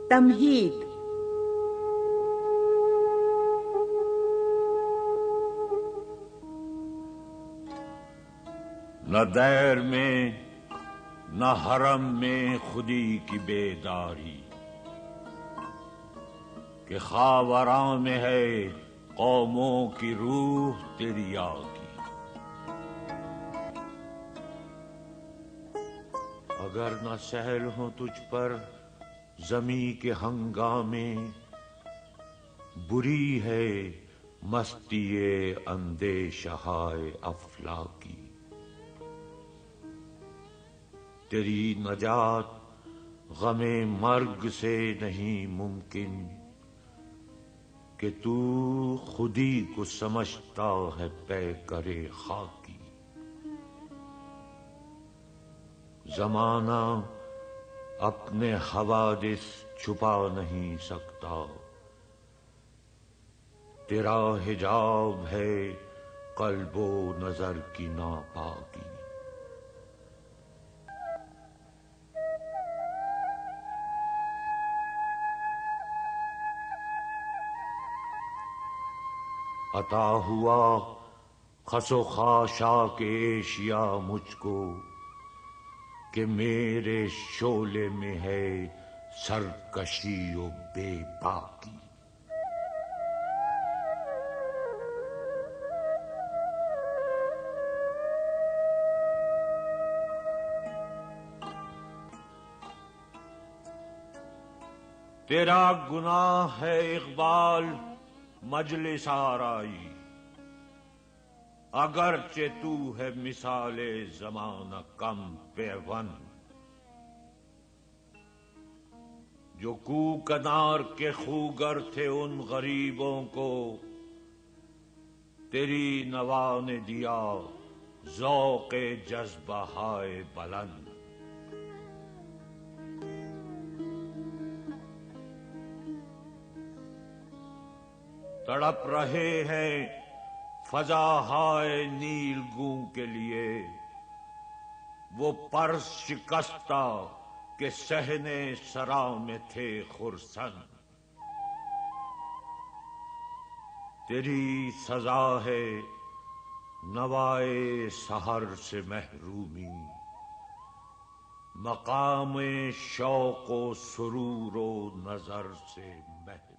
تمہید۔ نہ دیر میں نہ حرم میں خودی کی بیداری، کہ خاوراں میں ہے قوموں کی روح تیری آگی۔ اگر نہ سہل ہوں تجھ پر زمیں کے ہنگامے، بری ہے مستی اندیشہائے افلاکی۔ تیری نجات غم مرگ سے نہیں ممکن، کہ تو خودی کو سمجھتا ہے پیکرِ خاکی۔ زمانہ اپنے حوادث چھپا نہیں سکتا، تیرا حجاب ہے قلب و نظر کی ناپاکی۔ عطا ہوا خس و خاشاک ایشیا مجھ کو، کہ میرے شعلے میں ہے سرکشی و بے باکی۔ تیرا گناہ ہے اقبال مجلس آرائی، اگرچہ تو ہے مثال زمانہ کم پیون۔ جو کوکنار کے خوگر تھے ان غریبوں کو، تیری نوا نے دیا ذوق جذبہ ہائے بلند۔ تڑپ رہے ہیں فضاہائے نیل گوں کے لیے، وہ پرس شکستہ کہ صحن سرا میں تھے خرسند۔ تیری سزا ہے نوائے سحر سے محرومی، مقام شوق و سرور و نظر سے محرومی۔